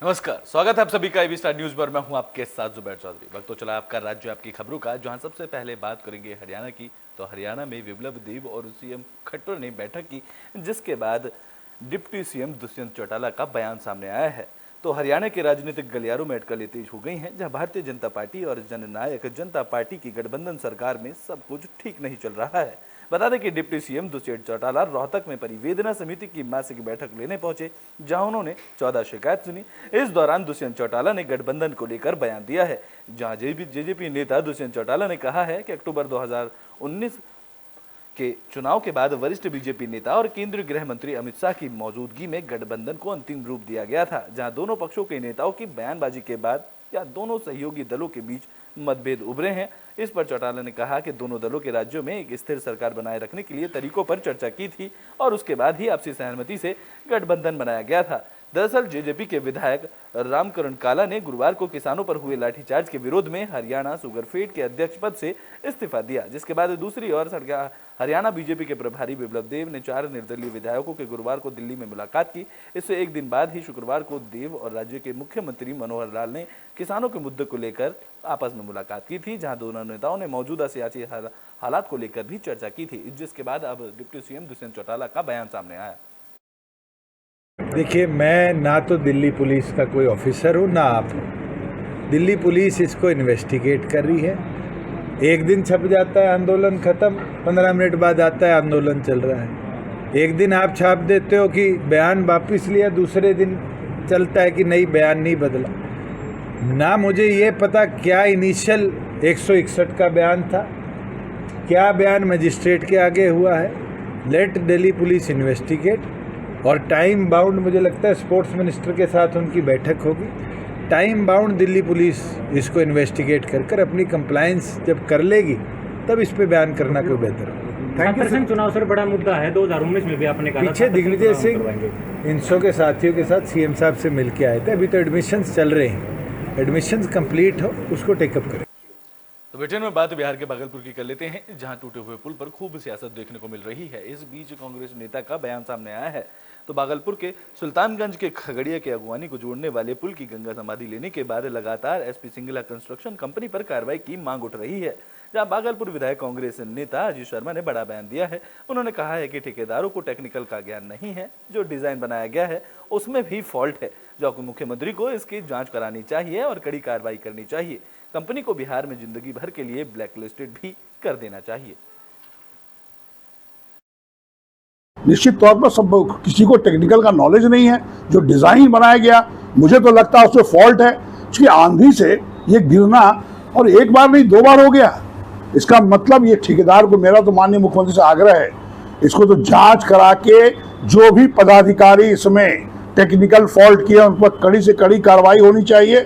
नमस्कार, स्वागत है आप सभी का एबी स्टार न्यूज पर। मैं हूं आपके साथ जुबैर चौधरी। वक्त तो चला आपका राज्य आपकी खबरों का, जहां सबसे पहले बात करेंगे हरियाणा की। तो हरियाणा में विप्लव देव और सीएम खट्टर ने बैठक की, जिसके बाद डिप्टी सीएम दुष्यंत चौटाला का बयान सामने आया है। तो हरियाणा के राजनीतिक गलियारों में अटकलें तेज हो गई हैं, जहां भारतीय जनता पार्टी और जननायक जनता पार्टी की गठबंधन सरकार में सब कुछ ठीक नहीं चल रहा है। बता दें कि डिप्टी सीएम दुष्यंत चौटाला रोहतक में परिवेदना समिति की मासिक बैठक लेने पहुंचे, जहां उन्होंने 14 शिकायत सुनी। इस दौरान दुष्यंत चौटाला ने गठबंधन को लेकर बयान दिया है, जहां जेजेपी नेता दुष्यंत चौटाला ने कहा है कि अक्टूबर 2019 के चुनाव के बाद वरिष्ठ बीजेपी नेता और केंद्रीय गृह मंत्री अमित शाह की मौजूदगी में गठबंधन को अंतिम रूप दिया गया था, जहां दोनों पक्षों के नेताओं की बयानबाजी के बाद या दोनों सहयोगी दलों के बीच मतभेद उभरे हैं। इस पर चौटाला ने कहा कि दोनों दलों के राज्यों में एक स्थिर सरकार बनाए रखने के लिए तरीकों पर चर्चा की थी और उसके बाद ही आपसी सहमति से गठबंधन बनाया गया था। दरअसल जेजेपी के विधायक रामकरण काला ने गुरुवार को किसानों पर हुए लाठीचार्ज के विरोध में हरियाणा शुगरफेड के अध्यक्ष पद से इस्तीफा दिया, जिसके बाद दूसरी ओर हरियाणा बीजेपी के प्रभारी विप्लव देव ने 4 निर्दलीय विधायकों के गुरुवार को दिल्ली में मुलाकात की। इससे एक दिन बाद ही शुक्रवार को देव और राज्य के मुख्यमंत्री मनोहर लाल ने किसानों के मुद्दे को लेकर आपस में मुलाकात की थी, जहां दोनों नेताओं ने मौजूदा सियासी हालात को लेकर भी चर्चा की थी, जिसके बाद अब डिप्टी सीएम दुष्यंत चौटाला का बयान सामने आया। देखिए, मैं ना तो दिल्ली पुलिस का कोई ऑफिसर हूँ ना आप। दिल्ली पुलिस इसको इन्वेस्टिगेट कर रही है। एक दिन छप जाता है आंदोलन खत्म, 15 मिनट बाद आता है आंदोलन चल रहा है। एक दिन आप छाप देते हो कि बयान वापस लिया, दूसरे दिन चलता है कि नहीं बयान नहीं बदला। ना मुझे ये पता क्या इनिशियल 161 का बयान था, क्या बयान मजिस्ट्रेट के आगे हुआ है। Let Delhi police investigate. और टाइम बाउंड मुझे लगता है स्पोर्ट्स मिनिस्टर के साथ उनकी बैठक होगी। टाइम बाउंड दिल्ली पुलिस इसको इन्वेस्टिगेट कर अपनी कंप्लायंस जब कर लेगी तब इस पे बयान करना कोई बेहतर होगा। Thank you. चुनाव सर बड़ा मुद्दा है, 2019 में भी आपने कहा पीछे दिग्विजय सिंह इनसो के साथियों के साथ सीएम साहब से मिल के आए थे। अभी तो एडमिशन्स चल रहे हैं, एडमिशन्स कंप्लीट हो उसको टेकअप करें। तो ब्रिटेन में बात बिहार के भागलपुर की कर लेते हैं, जहां टूटे हुए पुल पर खूब सियासत देखने को मिल रही है। इस बीच कांग्रेस नेता का बयान सामने आया है। तो भागलपुर के सुल्तानगंज के खगड़िया के अगवानी को जोड़ने वाले पुल की गंगा समाधि लेने के बाद लगातार एसपी सिंगला कंस्ट्रक्शन कंपनी पर कार्रवाई की मांग उठ रही है, जहां भागलपुर विधायक कांग्रेस नेता अजीत शर्मा ने बड़ा बयान दिया है। उन्होंने कहा है कि ठेकेदारों को टेक्निकल का ज्ञान नहीं है, जो डिजाइन बनाया गया है उसमें भी फॉल्ट है, जो मुख्यमंत्री को इसकी जांच करानी चाहिए और कड़ी कार्रवाई करनी चाहिए। कंपनी को बिहार में जिंदगी भर के लिए ब्लैकलिस्टेड भी कर देना चाहिए। निश्चित तौर पर सब किसी को टेक्निकल का नॉलेज नहीं है। जो डिजाइन बनाया गया मुझे तो लगता है उसमें फॉल्ट है। उसकी आंधी से ये गिरना और एक बार नहीं 2 बार हो गया। इसका मतलब ये ठेकेदार को, मेरा तो माननीय मुख्यमंत्री से आग्रह है, इसको तो जांच करा के जो भी पदाधिकारी इसमें टेक्निकल फॉल्ट किया उन पर कड़ी से कड़ी कार्रवाई होनी चाहिए।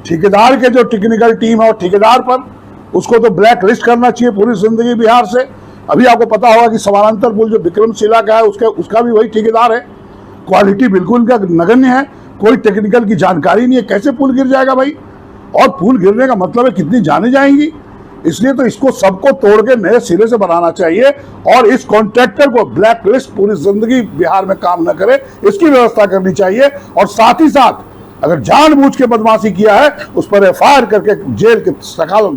ठेकेदार के जो टेक्निकल टीम है और ठेकेदार पर उसको तो ब्लैक लिस्ट करना चाहिए पूरी जिंदगी बिहार से। अभी आपको पता होगा कि समानांतर पुल जो विक्रमशिला का है उसका भी वही ठेकेदार है। क्वालिटी बिल्कुल का नगण्य है, कोई टेक्निकल की जानकारी नहीं है। कैसे पुल गिर जाएगा भाई? और पुल गिरने का मतलब है कितनी जाने जाएंगी। इसलिए तो इसको सबको तोड़ के नए सिरे से बनाना चाहिए और इस कॉन्ट्रैक्टर को ब्लैक लिस्ट पूरी जिंदगी बिहार में काम न करे इसकी व्यवस्था करनी चाहिए। और साथ ही साथ अगर जानबूझ के बदमाशी किया है उस पर एफआईआर करके जेल के सकाल।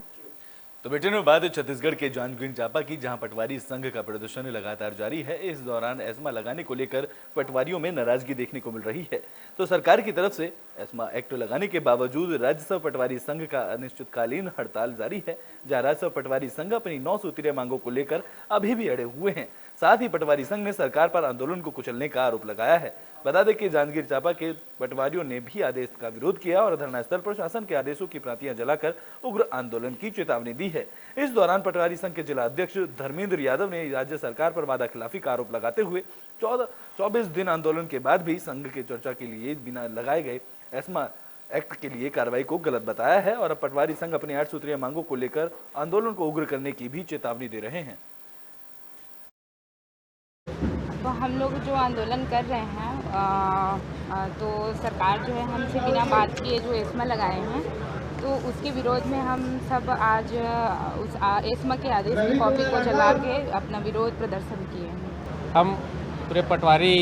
तो ब्रिटेन में बात छत्तीसगढ़ के जांजगीर चांपा की, जहां पटवारी संघ का प्रदर्शन लगातार जारी है। इस दौरान एस्मा लगाने को लेकर पटवारियों में नाराजगी देखने को मिल रही है। तो सरकार की तरफ से एस्मा एक्ट लगाने के बावजूद राज्य पटवारी संघ का अनिश्चितकालीन हड़ताल जारी है, जहां राज्य पटवारी संघ अपनी 9 सूत्रीय मांगों को लेकर अभी भी अड़े हुए हैं। साथ ही पटवारी संघ ने सरकार पर आंदोलन को कुचलने का आरोप लगाया है। बता दें कि जांजगीर चांपा के पटवारियों ने भी आदेश का विरोध किया और धरना स्थल पर शासन के आदेशों की प्रतियां जलाकर उग्र आंदोलन की चेतावनी दी है। इस दौरान पटवारी संघ के जिला अध्यक्ष धर्मेंद्र यादव ने राज्य सरकार पर वादा खिलाफी का आरोप लगाते हुए 24 दिन आंदोलन के बाद भी संघ के चर्चा के लिए बिना लगाए गए एस्मा एक्ट के लिए कार्रवाई को गलत बताया है और अब पटवारी संघ अपनी 8 सूत्रीय मांगों को लेकर आंदोलन को उग्र करने की भी चेतावनी दे रहे हैं। तो हम लोग जो आंदोलन कर रहे हैं तो सरकार जो है हमसे बिना बात किए जो एस्मा लगाए हैं, तो उसके विरोध में हम सब आज उस एस्मा के आदेश की कॉपी को जला के अपना विरोध प्रदर्शन किए हैं। हम पूरे पटवारी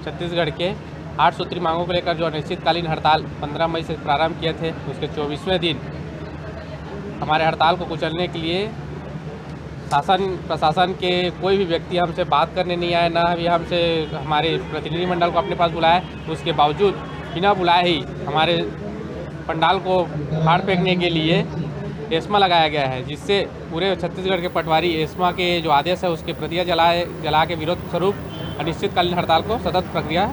छत्तीसगढ़ के 8 सूत्री मांगों को लेकर जो अनिश्चितकालीन हड़ताल 15 मई से प्रारंभ किए थे, उसके 24वें दिन हमारे हड़ताल को कुचलने के लिए शासन प्रशासन के कोई भी व्यक्ति हमसे बात करने नहीं आए, ना भी हमसे हमारे प्रतिनिधिमंडल को अपने पास बुलाया। उसके बावजूद बिना बुलाए ही हमारे पंडाल को फाड़ फेंकने के लिए एस्मा लगाया गया है, जिससे पूरे छत्तीसगढ़ के पटवारी एस्मा के जो आदेश है उसकी प्रतियां जला के विरोध स्वरूप अनिश्चितकालीन हड़ताल को सतत प्रक्रिया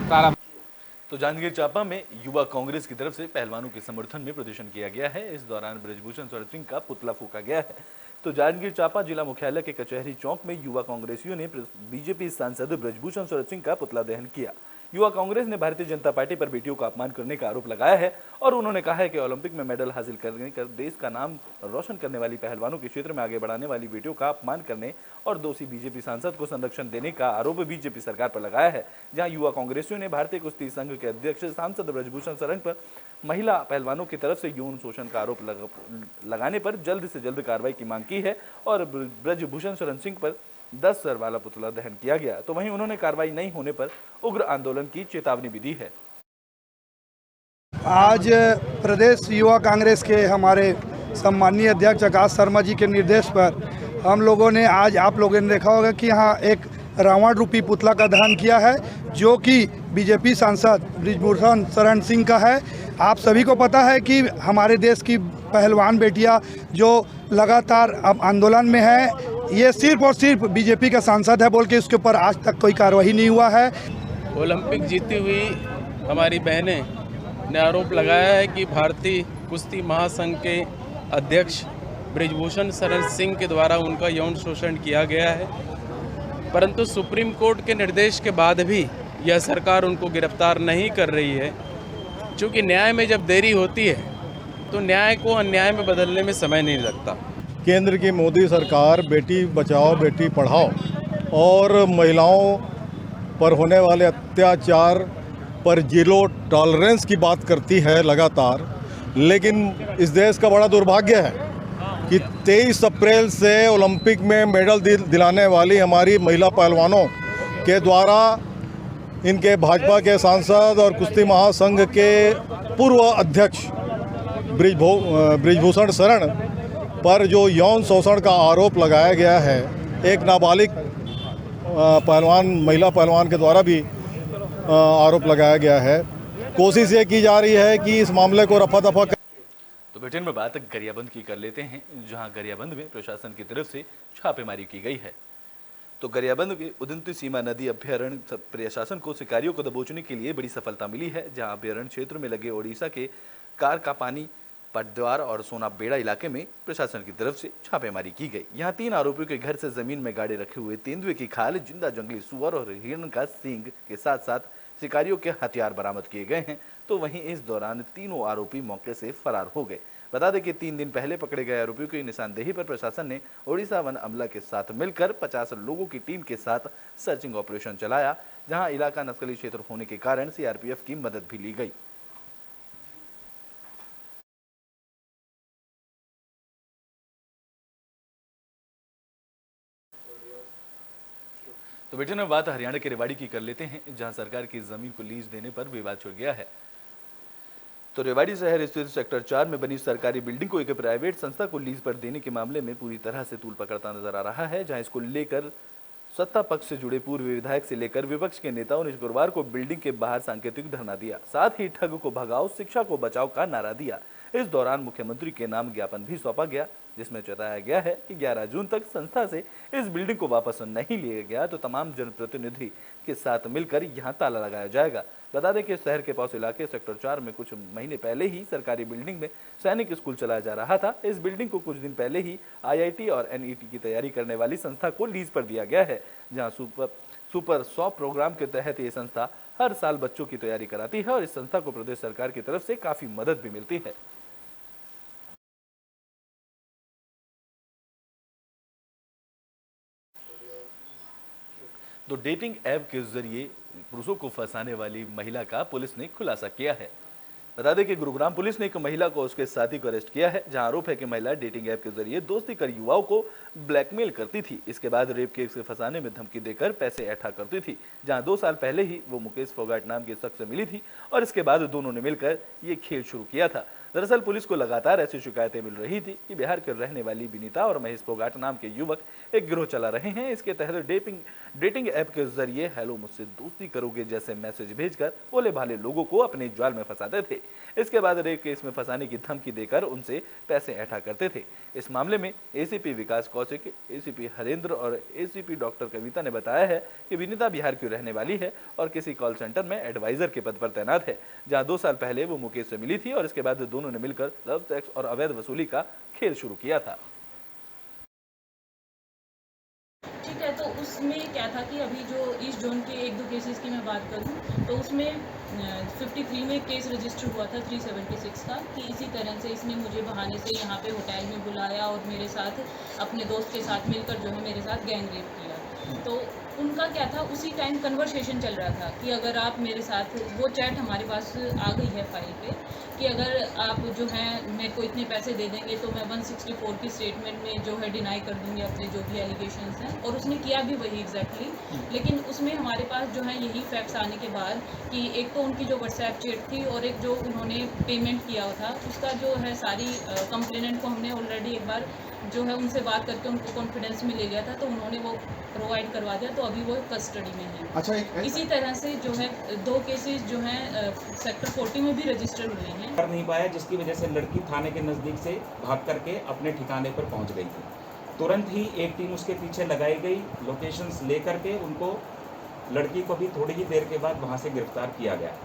प्रारंभ। तो जांजगीर चांपा में युवा कांग्रेस की तरफ से पहलवानों के समर्थन में प्रदर्शन किया गया है। इस दौरान ब्रजभूषण शरण सिंह का पुतला फूंका गया है। तो जांजगीर चांपा जिला मुख्यालय के कचहरी चौक में युवा कांग्रेसियों ने बीजेपी सांसद ब्रजभूषण शरण सिंह का पुतला दहन किया। युवा कांग्रेस ने भारतीय जनता पार्टी पर बेटियों का अपमान करने का आरोप लगाया है और उन्होंने कहा है कि ओलंपिक में मेडल हासिल करने कर देश का नाम रोशन करने वाली पहलवानों के क्षेत्र में आगे बढ़ाने वाली बेटियों का अपमान करने और दोषी बीजेपी सांसद को संरक्षण देने का आरोप बीजेपी सरकार पर लगाया है। जहां युवा कांग्रेसियों ने भारतीय कुश्ती संघ के अध्यक्ष सांसद ब्रजभूषण शरण पर महिला पहलवानों की तरफ से यौन शोषण का आरोप लगाने पर जल्द से जल्द कार्रवाई की मांग की है और ब्रजभूषण शरण सिंह पर 10 सर वाला पुतला दहन किया गया। तो वहीं उन्होंने कार्रवाई नहीं होने पर उग्र आंदोलन की चेतावनी भी दी है। आज प्रदेश युवा कांग्रेस के हमारे सम्माननीय अध्यक्ष आकाश शर्मा जी के निर्देश पर हम लोगों ने आज, आप लोगों ने देखा होगा कि यहाँ एक रावण रूपी पुतला का दहन किया है, जो कि बीजेपी सांसद ब्रजभूषण शरण सिंह का है। आप सभी को पता है कि हमारे देश की पहलवान बेटियां जो लगातार अब आंदोलन में है, ये सिर्फ और सिर्फ बीजेपी का सांसद है बोल के उसके ऊपर आज तक कोई कार्रवाई नहीं हुआ है। ओलंपिक जीती हुई हमारी बहनें ने आरोप लगाया है कि भारतीय कुश्ती महासंघ के अध्यक्ष ब्रजभूषण शरण सिंह के द्वारा उनका यौन शोषण किया गया है, परंतु सुप्रीम कोर्ट के निर्देश के बाद भी यह सरकार उनको गिरफ्तार नहीं कर रही है। क्योंकि न्याय में जब देरी होती है तो न्याय को अन्याय में बदलने में समय नहीं लगता। केंद्र की मोदी सरकार बेटी बचाओ बेटी पढ़ाओ और महिलाओं पर होने वाले अत्याचार पर जीरो टॉलरेंस की बात करती है लगातार, लेकिन इस देश का बड़ा दुर्भाग्य है कि 23 अप्रैल से ओलंपिक में मेडल दिलाने वाली हमारी महिला पहलवानों के द्वारा इनके भाजपा के सांसद और कुश्ती महासंघ के पूर्व अध्यक्ष ब्रजभूषण शरण पर जो यौन शोषण का आरोप लगाया गया है, एक नाबालिग महिला पहलवान के द्वारा भी आरोप लगाया गया है। कोशिश ये की जा रही है कि इस मामले को रफा दफा कर। तो ब्रिटेन में बात गरियाबंद की कर लेते हैं, जहां गरियाबंद में प्रशासन की तरफ से छापेमारी की गई है। तो गरियाबंद के उदंती सीमा नदी अभ्यारण्य प्रशासन को शिकारियों को दबोचने के लिए बड़ी सफलता मिली है, जहां अभ्यारण्य क्षेत्र में लगे ओडिशा के कार का पानी पटद्वार और सोना बेड़ा इलाके में प्रशासन की तरफ से छापेमारी की गई। यहां 3 आरोपियों के घर से जमीन में गाड़े रखे हुए तेंदुए की खाल, जिंदा जंगली सुअर और हिरण का सींग के साथ साथ शिकारियों के हथियार बरामद किए गए हैं। तो वहीं इस दौरान तीनों आरोपी मौके से फरार हो गए। बता दें कि 3 दिन पहले पकड़े गए आरोपियों की निशानदेही पर प्रशासन ने ओडिशा वन अमला के साथ मिलकर 50 लोगों की टीम के साथ सर्चिंग ऑपरेशन चलाया, जहां इलाका नक्सली क्षेत्र होने के कारण सीआरपीएफ की मदद भी ली गई। तो ब्रिटेन में बात हरियाणा के रेवाड़ी की कर लेते हैं, जहां सरकार की जमीन को लीज देने पर विवाद छिड़ गया है। तो रेवाड़ी शहर स्थित सेक्टर 4 में बनी सरकारी बिल्डिंग को एक प्राइवेट संस्था को लीज पर देने के मामले में पूरी तरह से तूल पकड़ता नजर आ रहा है, जहां इसको लेकर सत्ता पक्ष से जुड़े पूर्व विधायक से लेकर विपक्ष के नेताओं ने गुरुवार को बिल्डिंग के बाहर सांकेतिक धरना दिया, साथ ही ठग को भगाओ शिक्षा को बचाओ का नारा दिया। इस दौरान मुख्यमंत्री के नाम ज्ञापन भी सौंपा गया, जिसमें चेताया गया है कि 11 जून तक संस्था से इस बिल्डिंग को वापस नहीं लिया गया तो तमाम जनप्रतिनिधि के साथ मिलकर यहां ताला लगाया जाएगा। बता दें कि शहर के पास इलाके सेक्टर 4 में कुछ महीने पहले ही सरकारी बिल्डिंग में सैनिक स्कूल चलाया जा रहा था। इस बिल्डिंग को कुछ दिन पहले ही आईआईटी और एनईटी की तैयारी करने वाली संस्था को लीज पर दिया गया है, जहां सुपर 100 प्रोग्राम के तहत ये संस्था हर साल बच्चों की तैयारी कराती है और इस संस्था को प्रदेश सरकार की तरफ से काफी मदद भी मिलती है। तो डेटिंग ऐप के जरिए पुरुषों को फंसाने वाली महिला का पुलिस ने खुलासा किया है। बता दें कि गुरुग्राम पुलिस ने एक महिला को उसके साथी को अरेस्ट किया है, जहां आरोप है कि महिला डेटिंग ऐप के जरिए दोस्ती कर युवाओं को ब्लैकमेल करती थी। इसके बाद रेप केस से फंसाने में धमकी देकर पैसे इकट्ठा करती थी, जहां 2 साल पहले ही वो मुकेश फोगाट नाम के शख्स से मिली थी और इसके बाद दोनों ने मिलकर ये खेल शुरू किया था। दरअसल पुलिस को लगातार ऐसी शिकायतें मिल रही थी कि बिहार के रहने वाली विनीता और महेश फोगाट नाम के युवक एक गिरोह चला रहे हैं। इसके तहत डेटिंग ऐप के जरिए हेलो मुझसे दोस्ती करोगे जैसे मैसेज भेजकर भोले भाले लोगों को अपने जाल में फंसाते थे। इसके बाद रेप केस में फंसाने की धमकी देकर उनसे पैसे इकट्ठा करते थे। इस मामले में एसीपी विकास कौशिक, एसीपी हरेंद्र और एसीपी डॉक्टर कविता ने बताया है कि विनीता बिहार की रहने वाली है और किसी कॉल सेंटर में एडवाइजर के पद पर तैनात है, जहां 2 साल पहले वो मुकेश से मिली थी और इसके बाद दोनों ने मिलकर लव सेक्स और अवैध वसूली का खेल शुरू किया था। ठीक है, तो उसमें क्या था कि अभी जो ईस्ट जोन के 1-2 केसेस की मैं बात करूं तो उसमें 53 में केस रजिस्टर हुआ था 376 का कि इसी तरह से इसने मुझे बहाने से यहाँ पे होटल में बुलाया और मेरे साथ अपने दोस्त के साथ मिलकर जो है मेरे साथ गैंग रेप किया। तो उनका क्या था, उसी टाइम कन्वर्सेशन चल रहा था कि अगर आप मेरे साथ, वो चैट हमारे पास आ गई है फाइल पे कि अगर आप जो है मेरे को इतने पैसे दे देंगे तो मैं 164 की स्टेटमेंट में जो है डिनाई कर दूंगी अपने जो भी एलिगेशंस हैं, और उसने किया भी वही एग्जैक्टली। लेकिन उसमें हमारे पास जो है यही फैक्ट्स आने के बाद कि एक तो उनकी जो व्हाट्सएप चैट थी और एक जो उन्होंने पेमेंट किया था उसका जो है सारी कंप्लेनेंट को हमने ऑलरेडी एक बार जो है उनसे बात करके उनको कॉन्फिडेंस में ले लिया था, तो उन्होंने वो प्रोवाइड करवा दिया, तो अभी वो कस्टडी में है। अच्छा, इसी तरह से जो है 2 केसेस जो हैं सेक्टर 40 में भी रजिस्टर हुए हैं। कर नहीं पाया, जिसकी वजह से लड़की थाने के नज़दीक से भाग करके अपने ठिकाने पर पहुंच गई थी। तुरंत ही एक टीम उसके पीछे लगाई गई, लोकेशंस ले करके उनको, लड़की को भी थोड़ी ही देर के बाद वहां से गिरफ्तार किया गया।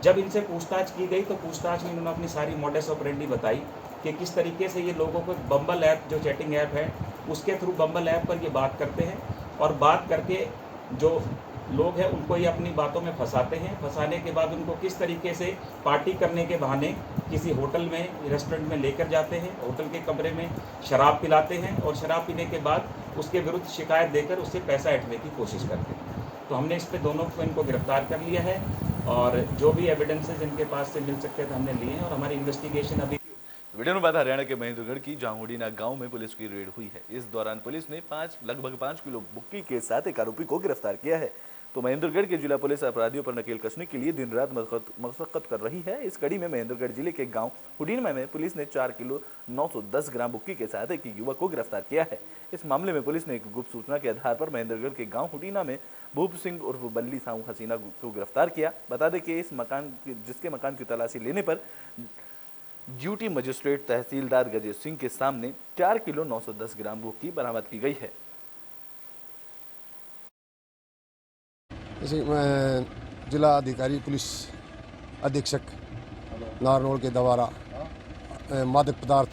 जब इनसे पूछताछ की गई तो पूछताछ में इन्होंने अपनी सारी मॉडस ऑपरेंडी बताई कि किस तरीके से ये लोगों को बम्बल ऐप, जो चैटिंग ऐप है, उसके थ्रू बम्बल ऐप पर ये बात करते हैं और बात करके जो लोग हैं उनको ये अपनी बातों में फंसाते हैं। फंसाने के बाद उनको किस तरीके से पार्टी करने के बहाने किसी होटल में, रेस्टोरेंट में लेकर जाते हैं, होटल के कमरे में शराब पिलाते हैं और शराब पीने के बाद उसके विरुद्ध शिकायत देकर उससे पैसा ऐंठने की कोशिश करते हैं। तो हमने इस पे दोनों को इनको गिरफ्तार कर लिया है और जो भी एविडेंसेस इनके पास से मिल सकते थे हमने लिए हैं और हमारी इन्वेस्टिगेशन अभी। वीडियो में बात हरियाणा के महेंद्रगढ़ की जांगुड़ीना गांव में पुलिस की रेड हुई है। इस दौरान पुलिस ने लगभग 5 किलो बुक्की के साथ एक आरोपी को गिरफ्तार किया है। तो महेंद्रगढ़ के जिला पुलिस अपराधियों पर नकेल कसने के लिए दिन रात मशक्कत कर रही है। इस कड़ी में महेंद्रगढ़ जिले के गांव हुडीनमा में पुलिस ने 4 किलो 910 ग्राम बुक्की के साथ एक युवक को गिरफ्तार किया है। इस मामले में पुलिस ने एक गुप्त सूचना के आधार पर महेंद्रगढ़ के गांव हुडीना में भूप सिंह उर्फ बल्ली साहू हसीना को गिरफ्तार किया। बता दें कि जिसके मकान की तलाशी लेने पर ड्यूटी मजिस्ट्रेट तहसीलदार गजेश सिंह के सामने 4 किलो 910 ग्राम बुक्की बरामद की गई है। जिला अधिकारी पुलिस अधीक्षक नारनौल के द्वारा मादक पदार्थ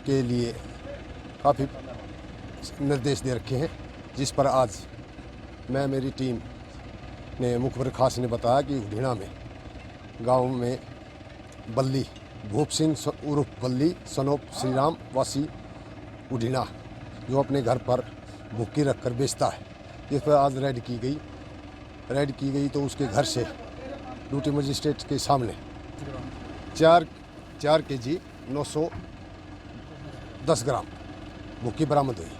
के लिए काफ़ी निर्देश दे रखे हैं, जिस पर आज मैं, मेरी टीम ने मुखबिर खास ने बताया कि हुडीना में गांव में बल्ली भूप सिंह उर्फ बल्ली सनोप श्रीराम वासी हुडीना जो अपने घर पर भुक्की रखकर बेचता है, इस पर आज रेड की गई तो उसके घर से ड्यूटी मजिस्ट्रेट के सामने 4 kg 910 ग्राम भुक्की बरामद हुई।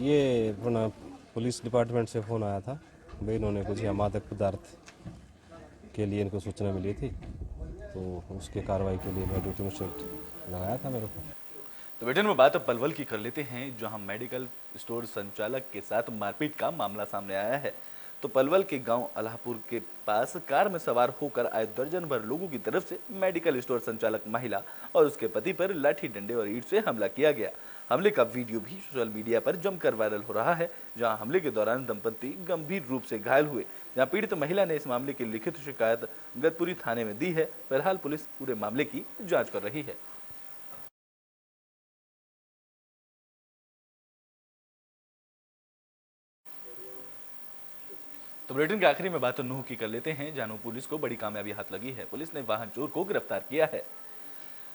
ये अपना पुलिस डिपार्टमेंट से फ़ोन आया था, भाई इन्होंने कुछ मादक पदार्थ के लिए इनको सूचना मिली थी, तो उसके कार्रवाई के लिए मैं ड्यूटी मजिस्ट्रेट लगाया था मेरे को। तो बेटन में बात अब पलवल की कर लेते हैं, जहां मेडिकल स्टोर संचालक के साथ मारपीट का मामला सामने आया है। तो पलवल के गांव अल्लाहपुर के पास कार में सवार होकर आए दर्जन भर लोगों की तरफ से मेडिकल स्टोर संचालक महिला और उसके पति पर लाठी डंडे और ईंट से हमला किया गया। हमले का वीडियो भी सोशल मीडिया पर जमकर वायरल हो रहा है, जहां हमले के दौरान दंपति गंभीर रूप से घायल हुए। जहां पीड़ित महिला ने इस मामले की लिखित शिकायत गतपुरी थाने में दी है। फिलहाल पुलिस पूरे मामले की जाँच कर रही है। तो बुलेटिन के आखिरी में बात नूह की कर लेते हैं, जहां पुलिस को बड़ी कामयाबी हाथ लगी है। पुलिस ने वाहन चोर को गिरफ्तार किया है।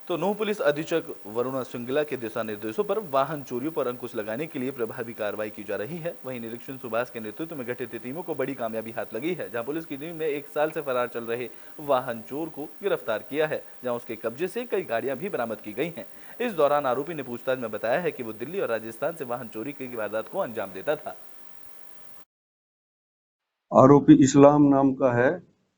तो नूंह पुलिस अधीक्षक वरुणा श्रृंगला के दिशा निर्देशों पर वाहन चोरियों पर अंकुश लगाने के लिए प्रभावी कार्रवाई की जा रही है। वहीं निरीक्षण सुभाष के नेतृत्व में गठित टीमों को बड़ी कामयाबी हाथ लगी है, जहां पुलिस की टीम ने 1 साल से फरार चल रहे वाहन चोर को गिरफ्तार किया है, जहां उसके कब्जे से कई गाड़ियां भी बरामद की गई हैं। इस दौरान आरोपी ने पूछताछ में बताया है कि वो दिल्ली और राजस्थान से वाहन चोरी की वारदात को अंजाम देता था। आरोपी इस्लाम नाम का है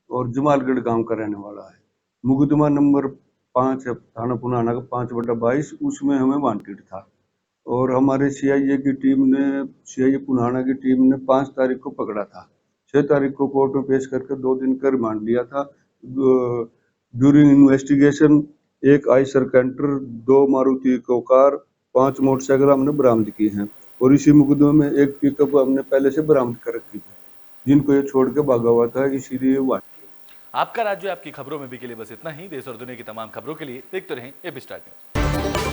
और जमालगढ़ गांव का रहने वाला है। मुकदमा नंबर 5 है, थाना पुनाना का 5/22, उसमें हमें वांटेड था और हमारे सीआईए की टीम ने, सीआईए पुनाना की टीम ने 5 तारीख को पकड़ा था। 6 तारीख को कोर्ट में पेश करके 2 दिन का रिमांड लिया था। During investigation 1 Eicher canter, 2 Maruti Eeco car, 5 motorcycle हमने बरामद की हैं और इसी मुकदमे में 1 पिकअप हमने पहले से बरामद कर रखी थी, जिनको ये छोड़ के भागा हुआ था, इसीलिए आपका राज्य आपकी खबरों में भी के लिए बस इतना ही। देश और दुनिया की तमाम खबरों के लिए देखते रहें एबी स्टार न्यूज़।